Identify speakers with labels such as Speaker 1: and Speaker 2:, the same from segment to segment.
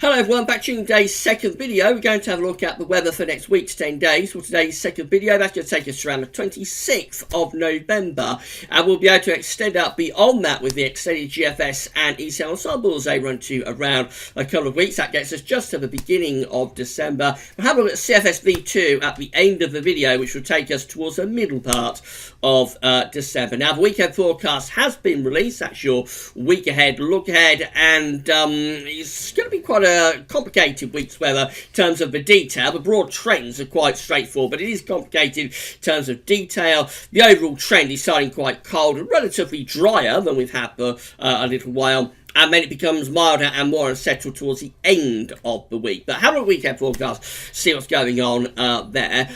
Speaker 1: Hello everyone, back to today's second video. We're going to have a look at the weather for next week's 10 days. For today's second video, that's going to take us around the 26th of November. And we'll be able to extend out beyond that with the extended GFS and Ensemble as they run to around a couple of weeks. That gets us just to the beginning of December. We'll have a look at CFS V2 at the end of the video, which will take us towards the middle part of December. Now, the weekend forecast has been released. That's your week ahead, look ahead, and it's going to be quite a complicated week's weather in terms of the detail. The broad trends are quite straightforward, but it is complicated in terms of detail. The overall trend is starting quite cold and relatively drier than we've had for a little while. And then it becomes milder and more unsettled towards the end of the week. But have a weekend forecast, see what's going on there.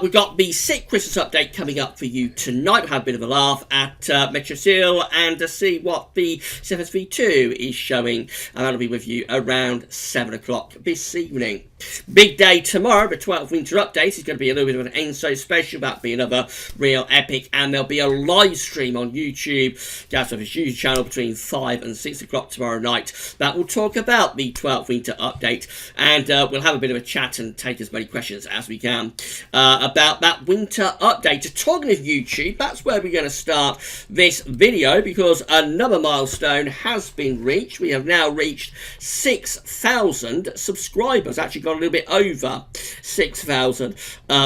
Speaker 1: We've got the sick Christmas update coming up for you tonight. We'll have a bit of a laugh at Metro Seal and see what the CFSV2 is showing. And that'll be with you around 7 o'clock this evening. Big day tomorrow, the 12th winter update is going to be a little bit of an Enso special. That'll be another real epic. And there'll be a live stream on YouTube, Gasoffice YouTube channel, between 5 and 6 o'clock tomorrow night. That will talk about the 12th winter update. And we'll have a bit of a chat and take as many questions as we can about that winter update. Talking of YouTube, that's where we're going to start this video because another milestone has been reached. We have now reached 6,000 subscribers. Actually got a little bit over 6,000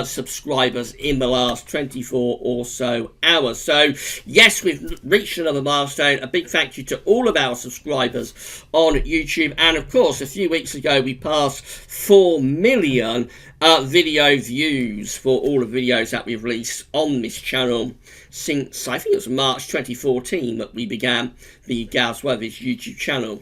Speaker 1: subscribers in the last 24 or so hours. So yes, we've reached another milestone. A big thank you to all of our subscribers on YouTube, and of course a few weeks ago we passed 4 million video views for all of the videos that we've released on this channel since I think it was March 2014 that we began the Gaz Weathers YouTube channel.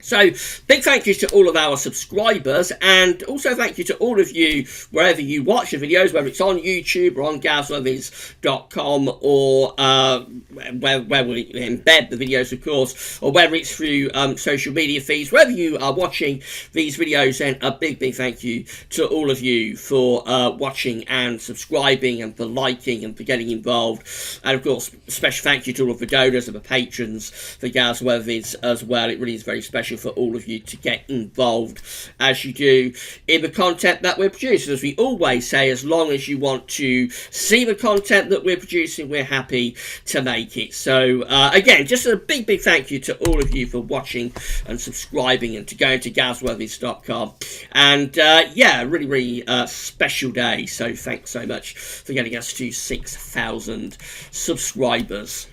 Speaker 1: So, big thank you to all of our subscribers, and also thank you to all of you wherever you watch the videos, whether it's on YouTube or on gazweathers.com or where we embed the videos, of course, or whether it's through social media feeds. Wherever you are watching these videos, then a big thank you to all of you for watching and subscribing and for liking and for getting involved. And, of course, special thank you to all of the donors and the patrons for Gaz Weathers as well. It really is very special for all of you to get involved as you do in the content that we're producing. As we always say, as long as you want to see the content that we're producing, we're happy to make it. So again, just a big thank you to all of you for watching and subscribing and to going to gazweathers.com. And yeah, really special day. So thanks so much for getting us to 6,000 subscribers.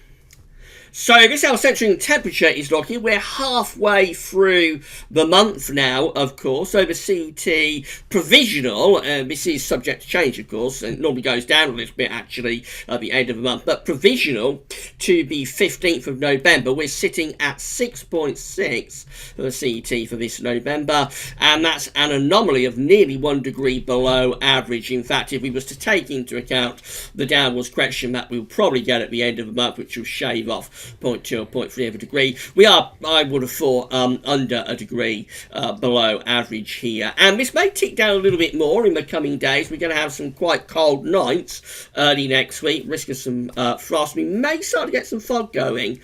Speaker 1: So this is how centering temperature is looking. We're halfway through the month now, of course. So the CET provisional, this is subject to change, of course, and it normally goes down a little bit actually at the end of the month. But provisional to the 15th of November, we're sitting at 6.6 for the CET for this November. And that's an anomaly of nearly 1 degree below average. In fact, if we was to take into account the downwards correction that we'll probably get at the end of the month, which will shave off 0.2 or 0.3 of a degree, we are, I would have thought, under a degree below average here. And this may tick down a little bit more in the coming days. We're going to have some quite cold nights early next week, risk of some frost. We may start to get some fog going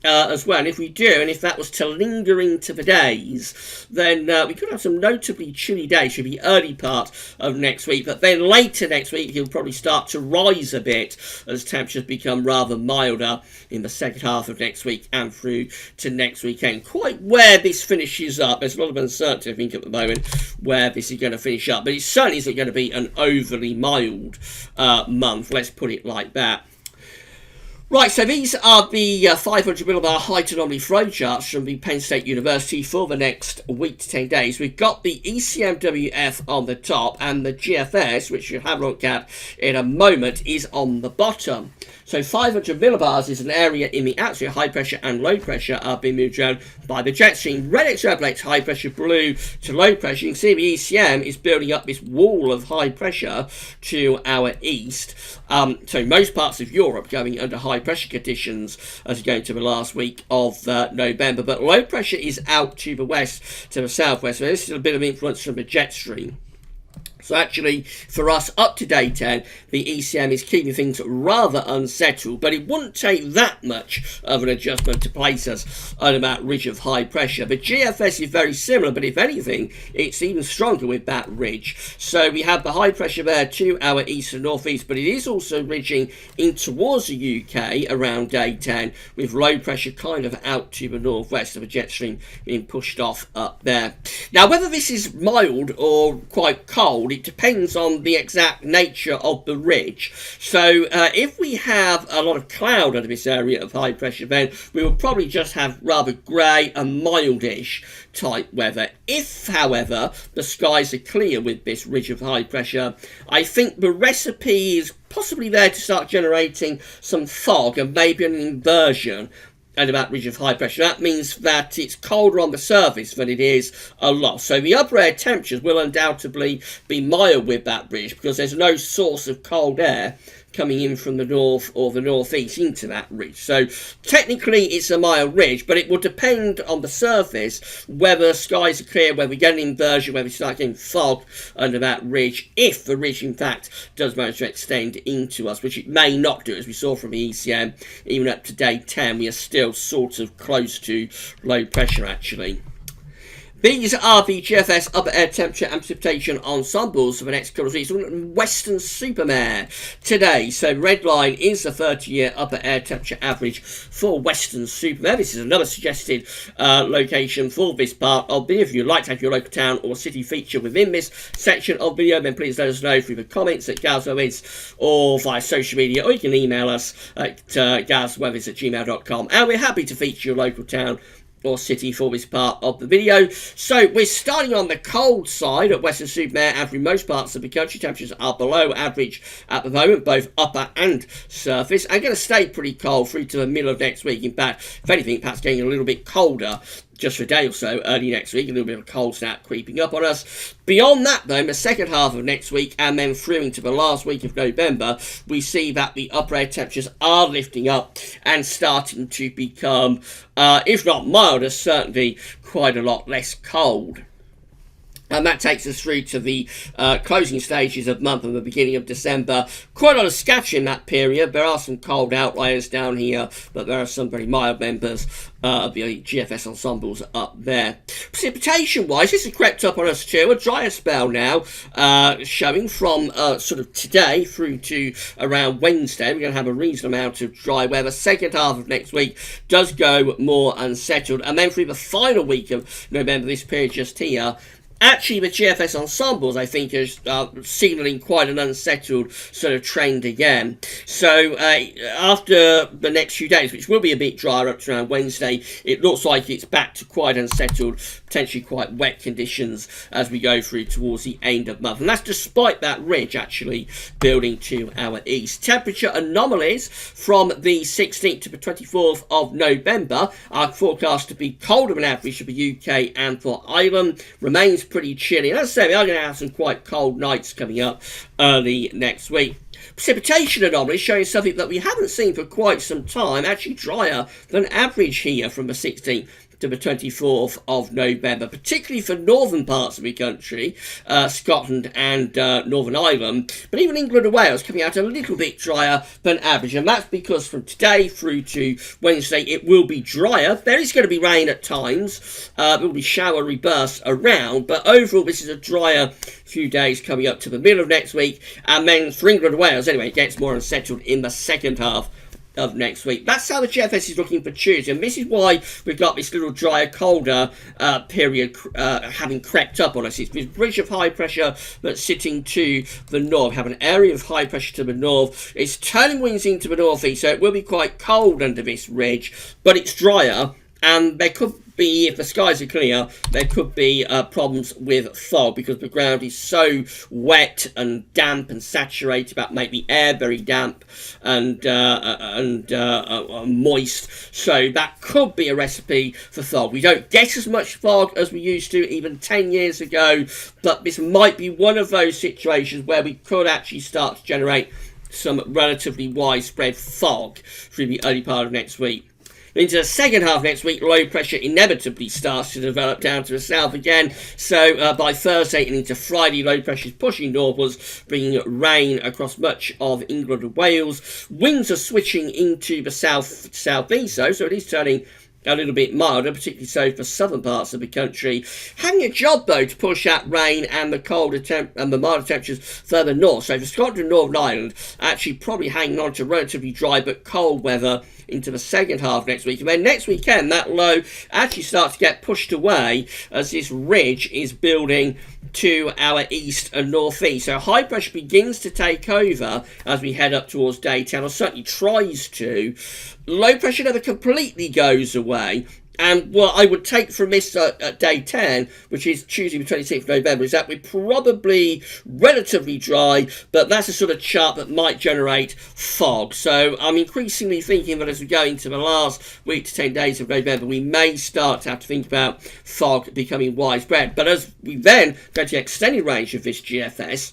Speaker 1: as well. And if we do, and if that was to linger into the days, then we could have some notably chilly days. Should be early part of next week, but then later next week he'll probably start to rise a bit as temperatures become rather milder in the second half of next week and through to next weekend. Quite where this finishes up, there's a lot of uncertainty I think at the moment where this is going to finish up, but it certainly isn't going to be an overly mild month, let's put it like that. Right, so these are the 500 millibar height anomaly flow charts from the Penn State University for the next week to 10 days. We've got the ECMWF on the top, and the GFS, which you'll have a look at in a moment, is on the bottom. So 500 millibars is an area in the atmosphere. High pressure and low pressure are being moved around by the jet stream. Red extrapolates high pressure, blue to low pressure. You can see the ECM is building up this wall of high pressure to our east. So most parts of Europe going under high pressure conditions as we go into the last week of November. But low pressure is out to the west, to the southwest. So this is a bit of influence from the jet stream. So actually, for us up to day 10, the ECM is keeping things rather unsettled, but it wouldn't take that much of an adjustment to place us under that ridge of high pressure. The GFS is very similar, but if anything, it's even stronger with that ridge. So we have the high pressure there to our east and northeast, but it is also ridging in towards the UK around day 10, with low pressure kind of out to the northwest of a jet stream being pushed off up there. Now, whether this is mild or quite cold, it depends on the exact nature of the ridge. So if we have a lot of cloud under this area of high pressure, then we will probably just have rather grey and mildish type weather. If, however, the skies are clear with this ridge of high pressure, I think the recipe is possibly there to start generating some fog and maybe an inversion and about ridge of high pressure. That means that it's colder on the surface than it is aloft. So the upper air temperatures will undoubtedly be mild with that ridge because there's no source of cold air coming in from the north or the northeast into that ridge. So technically it's a mild ridge, but it will depend on the surface whether skies are clear, whether we get an inversion, whether we start getting fog under that ridge, if the ridge in fact does manage to extend into us, which it may not do. As we saw from the ECM, even up to day 10 we are still sort of close to low pressure actually. These are the GFS upper air temperature and precipitation ensembles for the next couple of weeks. Western Supermare today. So red line is the 30-year upper air temperature average for Western Supermare. This is another suggested location for this part of the video. If you'd like to have your local town or city feature within this section of video, then please let us know through the comments at GazWeathers or via social media, or you can email us at gazweathers@gmail.com, and we're happy to feature your local town or city for this part of the video. So we're starting on the cold side at Western Supermare, and for most parts of the country temperatures are below average at the moment, both upper and surface, and going to stay pretty cold through to the middle of next week. In fact, if anything, perhaps getting a little bit colder just for a day or so early next week, a little bit of a cold snap creeping up on us. Beyond that, though, in the second half of next week and then through into the last week of November, we see that the upper air temperatures are lifting up and starting to become, if not milder, certainly quite a lot less cold. And that takes us through to the closing stages of month and the beginning of December. Quite a lot of scattering in that period. There are some cold outliers down here, but there are some very mild members of the GFS ensembles up there. Precipitation-wise, this has crept up on us too. A drier spell now, showing from sort of today through to around Wednesday. We're going to have a reasonable amount of dry weather. Second half of next week does go more unsettled. And then through the final week of November, this period just here, actually, the GFS ensembles, I think, are signalling quite an unsettled sort of trend again. So after the next few days, which will be a bit drier up to around Wednesday, it looks like it's back to quite unsettled, potentially quite wet conditions as we go through towards the end of month. And that's despite that ridge actually building to our east. Temperature anomalies from the 16th to the 24th of November are forecast to be colder than average for the UK and for Ireland. Remains pretty chilly. And as I say, we are going to have some quite cold nights coming up early next week. Precipitation anomalies showing something that we haven't seen for quite some time, actually drier than average here from the 16th to the 24th of November, particularly for northern parts of the country, Scotland and Northern Ireland, but even England and Wales coming out a little bit drier than average, and that's because from today through to Wednesday it will be drier. There is going to be rain at times, there will be showery bursts around, but overall this is a drier few days coming up to the middle of next week, and then for England and Wales anyway it gets more unsettled in the second half of next week. That's how the GFS is looking for Tuesday, and this is why we've got this little drier, colder period having crept up on us. It's this ridge of high pressure that's sitting to the north. We have an area of high pressure to the north. It's turning winds into the northeast, so it will be quite cold under this ridge, but it's drier, and there could be, if the skies are clear, there could be problems with fog because the ground is so wet and damp and saturated, that make the air very damp and moist. So that could be a recipe for fog. We don't get as much fog as we used to even 10 years ago, but this might be one of those situations where we could actually start to generate some relatively widespread fog through the early part of next week. Into the second half next week, low pressure inevitably starts to develop down to the south again. So by Thursday and into Friday, low pressure is pushing northwards, bringing rain across much of England and Wales. Winds are switching into the southeast, though, so it is turning a little bit milder, particularly so for southern parts of the country. Having a job, though, to push that rain and the colder and the milder temperatures further north. So for Scotland and Northern Ireland, actually probably hanging on to relatively dry but cold weather into the second half next week. And then next weekend, that low actually starts to get pushed away as this ridge is building to our east and northeast. So high pressure begins to take over as we head up towards day 10, or certainly tries to. Low pressure never completely goes away. And what I would take from this at day 10, which is Tuesday the 26th of November, is that we're probably relatively dry, but that's a sort of chart that might generate fog. So I'm increasingly thinking that as we go into the last week to 10 days of November, we may start to have to think about fog becoming widespread. But as we then go to the extended range of this GFS,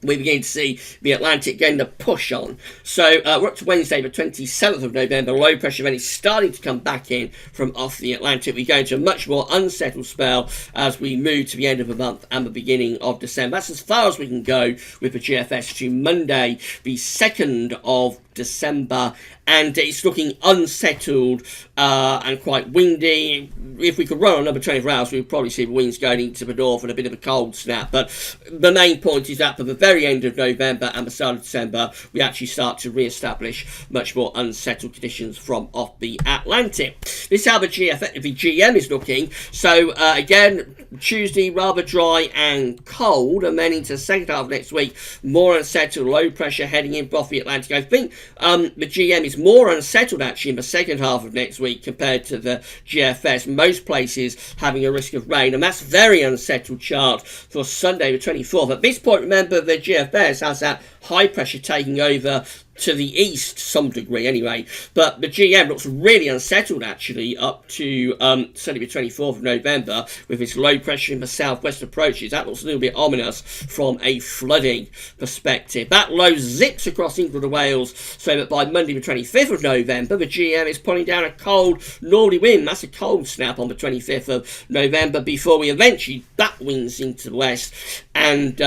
Speaker 1: we begin to see the Atlantic getting the push on. So we're up to Wednesday, the 27th of November. Low pressure then is starting to come back in from off the Atlantic. We go into a much more unsettled spell as we move to the end of the month and the beginning of December. That's as far as we can go with the GFS to Monday, the 2nd of December, and it's looking unsettled and quite windy. If we could run another 24 hours, we would probably see the winds going into the north and a bit of a cold snap. But the main point is that for the very end of November and the start of December, we actually start to re-establish much more unsettled conditions from off the Atlantic. This is how the GM is looking. So again, Tuesday rather dry and cold, and then into the second half of next week, more unsettled, low pressure heading in off the Atlantic. I think the GM is more unsettled actually in the second half of next week compared to the GFS. Most places having a risk of rain, and that's very unsettled chart for Sunday the 24th. At this point, remember the GFS has that high pressure taking over to the east to some degree anyway, but the GM looks really unsettled actually up to Sunday the 24th of November with its low pressure in the southwest approaches. That looks a little bit ominous from a flooding perspective. That low zips across England and Wales so that by Monday the 25th of November the GM is pulling down a cold northerly wind. That's a cold snap on the 25th of November before we eventually back winds into the west and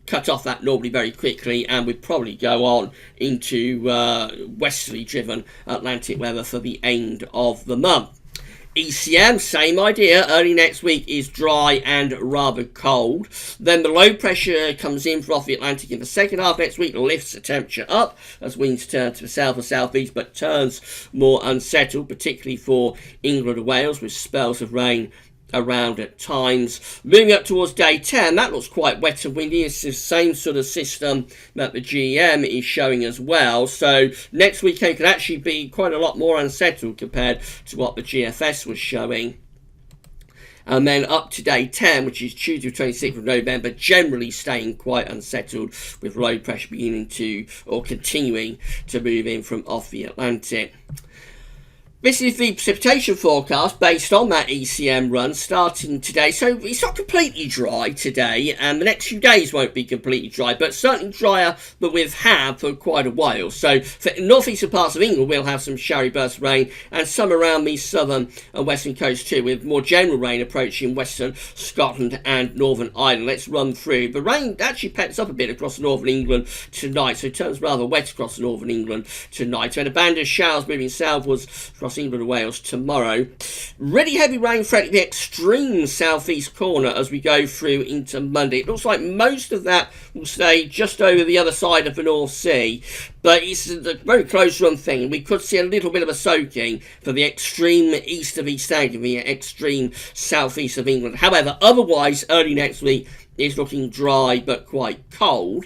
Speaker 1: cut off that northerly very quickly, and we'd probably go on into westerly driven Atlantic weather for the end of the month. ECM, same idea. Early next week is dry and rather cold. Then the low pressure comes in from off the Atlantic in the second half next week, lifts the temperature up as winds turn to the south and southeast, but turns more unsettled, particularly for England and Wales, with spells of rain around at times. Moving up towards day 10, that looks quite wet and windy. It's the same sort of system that the GM is showing as well. So next weekend could actually be quite a lot more unsettled compared to what the GFS was showing. And then up to day 10, which is Tuesday 26th of November, generally staying quite unsettled with low pressure beginning to, or continuing to move in from off the Atlantic. This is the precipitation forecast based on that ECM run starting today. So it's not completely dry today, and the next few days won't be completely dry, but certainly drier than we've had for quite a while. So for northeastern parts of England, we'll have some showery bursts of rain, and some around the southern and western coast too, with more general rain approaching western Scotland and Northern Ireland. Let's run through. The rain actually pets up a bit across northern England tonight, so it turns rather wet across northern England tonight. So a band of showers moving southwards across England and Wales tomorrow. Really heavy rain threatening the extreme southeast corner as we go through into Monday. It looks like most of that will stay just over the other side of the North Sea, but it's a very close run thing, and we could see a little bit of a soaking for the extreme east of East Anglia, the extreme southeast of England. However, otherwise early next week is looking dry but quite cold.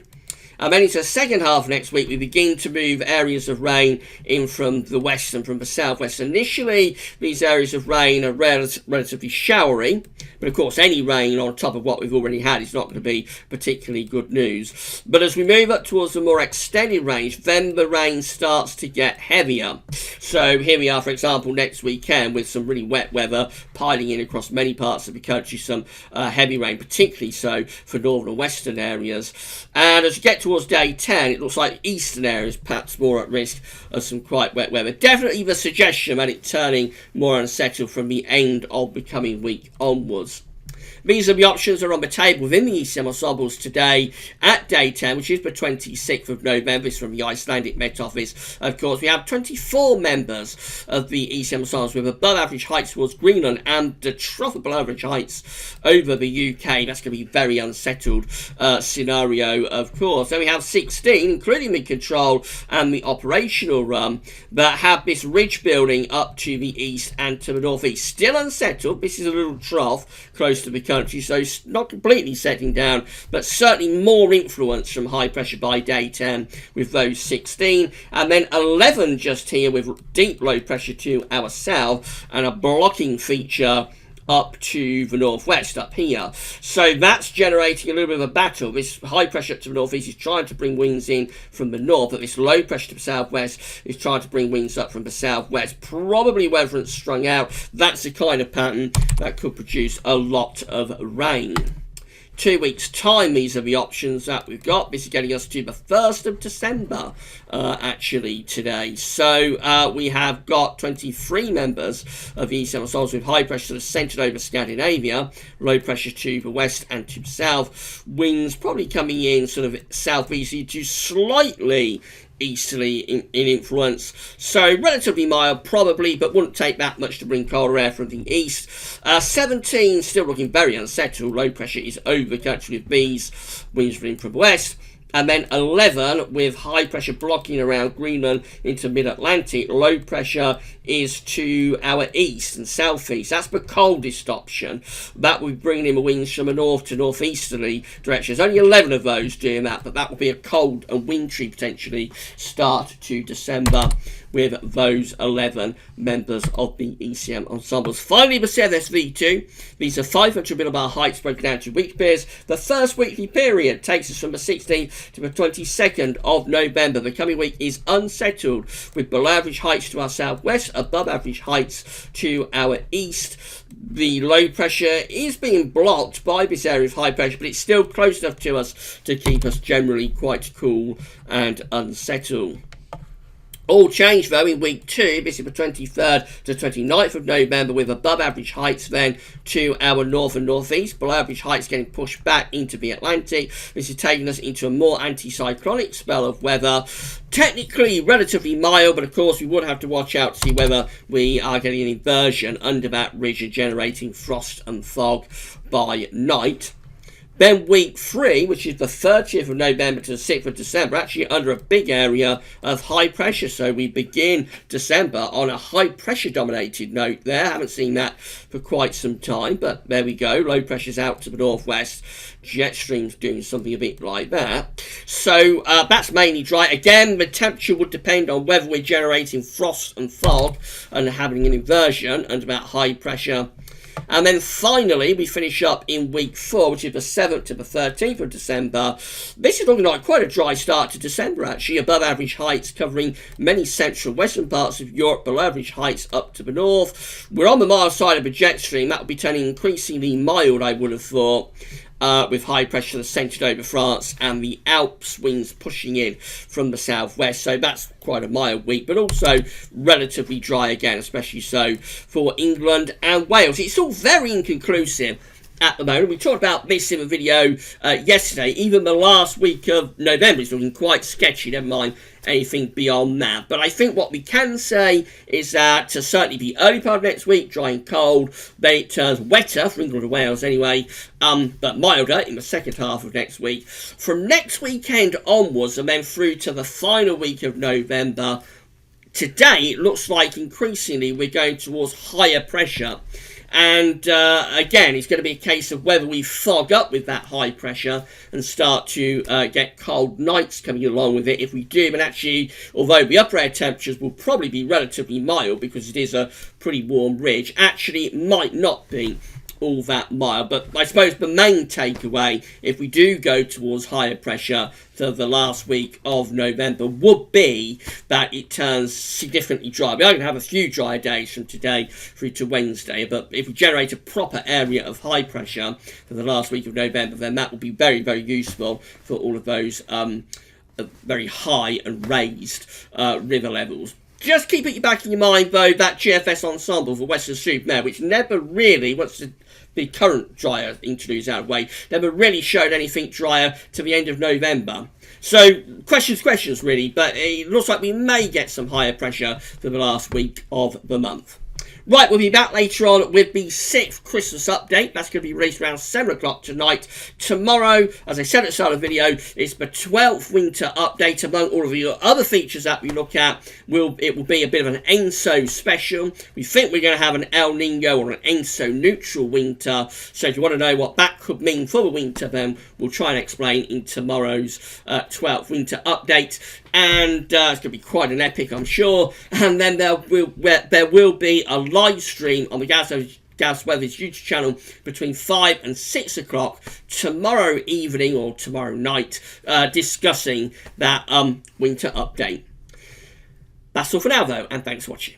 Speaker 1: And then into the second half next week, we begin to move areas of rain in from the west and from the southwest. Initially, these areas of rain are relatively showery, but of course any rain on top of what we've already had is not going to be particularly good news. But as we move up towards the more extended range, then the rain starts to get heavier. So here we are, for example, next weekend with some really wet weather piling in across many parts of the country, some heavy rain, particularly so for northern and western areas. And as we get towards day 10, it looks like eastern areas perhaps more at risk of some quite wet weather. Definitely the suggestion about it turning more unsettled from the end of the coming week onwards. These are the options that are on the table within the ECM ensembles today at day 10, which is the 26th of November. It's from the Icelandic Met Office. Of course, we have 24 members of the ECM ensembles with above average heights towards Greenland and the trough of below average heights over the UK. That's going to be a very unsettled scenario, of course. Then we have 16, including the control and the operational run, that have this ridge building up to the east and to the northeast. Still unsettled. This is a little trough close to the country, so it's not completely settling down, but certainly more influence from high pressure by day 10 with those 16, and then 11 just here with deep low pressure to our south and a blocking feature up to the northwest up here. So that's generating a little bit of a battle. This high pressure up to the northeast is trying to bring winds in from the north, but this low pressure to the southwest is trying to bring winds up from the southwest. Probably whether it's strung out, that's the kind of pattern that could produce a lot of rain. 2 weeks time, these are the options that we've got. This is getting us to the 1st of December actually today. So we have got 23 members of the ECM ensembles with high pressure centered over Scandinavia, low pressure to the west and to the south, winds probably coming in sort of southeasterly to slightly easterly in influence, so relatively mild probably, but wouldn't take that much to bring colder air from the east. 17 still looking very unsettled, low pressure is over the country with these, winds from the west. And then 11 with high pressure blocking around Greenland into mid-Atlantic. Low pressure is to our east and southeast. That's the coldest option. That will be bringing in the winds from the north to northeasterly directions. Only 11 of those doing that, but that will be a cold and wintry potentially start to December with those 11 members of the ECM ensembles. Finally, the CFSV2. These are 500 millibar heights broken down to week periods. The first weekly period takes us from the 16th to the 22nd of November. The coming week is unsettled with below average heights to our southwest, above average heights to our east. The low pressure is being blocked by this area of high pressure, but it's still close enough to us to keep us generally quite cool and unsettled. All change though in week 2, this is the 23rd to 29th of November, with above average heights then to our north and northeast, below average heights getting pushed back into the Atlantic. This is taking us into a more anticyclonic spell of weather, technically relatively mild, but of course we would have to watch out to see whether we are getting an inversion under that ridge and generating frost and fog by night. Then week 3, which is the 30th of November to the 6th of December, actually under a big area of high pressure. So we begin December on a high pressure dominated note there. Haven't seen that for quite some time, but there we go. Low pressure's out to the northwest. Jet stream's doing something a bit like that. So that's mainly dry. Again, the temperature would depend on whether we're generating frost and fog and having an inversion under that high pressure. And then finally, we finish up in week 4, which is the 7th to the 13th of December. This is looking like quite a dry start to December, actually. Above average heights covering many central western parts of Europe, below average heights up to the north. We're on the mild side of the jet stream. That will be turning increasingly mild, I would have thought. With high pressure centred over France and the Alps winds pushing in from the southwest. So that's quite a mild week, but also relatively dry again, especially so for England and Wales. It's all very inconclusive at the moment. We talked about this in a video yesterday. Even the last week of November is looking quite sketchy, never mind anything beyond that. But I think what we can say is that to certainly the early part of next week, dry and cold, then it turns wetter for England and Wales anyway, but milder in the second half of next week. From next weekend onwards and then through to the final week of November, today it looks like increasingly we're going towards higher pressure. And again, it's going to be a case of whether we fog up with that high pressure and start to get cold nights coming along with it. If we do, and actually, although the upper air temperatures will probably be relatively mild because it is a pretty warm ridge, actually it might not be all that mild. But I suppose the main takeaway, if we do go towards higher pressure for the last week of November, would be that it turns significantly dry. We are going to have a few dry days from today through to Wednesday, but if we generate a proper area of high pressure for the last week of November, then that will be very, very useful for all of those very high and raised river levels. Just keep it back in your mind, though, that GFS Ensemble for Western Supermare, which never really, once the current Drier introduced out of the way, never really showed anything drier to the end of November. So, questions really, but it looks like we may get some higher pressure for the last week of the month. Right, we'll be back later on with the 6th Christmas update. That's going to be released around 7 o'clock tonight. Tomorrow, as I said at the start of the video, it's the 12th winter update. Among all of the other features that we look at, it will be a bit of an ENSO special. We think we're going to have an El Nino or an ENSO neutral winter. So if you want to know what that could mean for the winter, then we'll try and explain in tomorrow's 12th winter update. And it's going to be quite an epic, I'm sure. And then there will be a live stream on the Gas Weather's YouTube channel between 5 and 6 o'clock tomorrow evening or tomorrow night, discussing that winter update. That's all for now, though, and thanks for watching.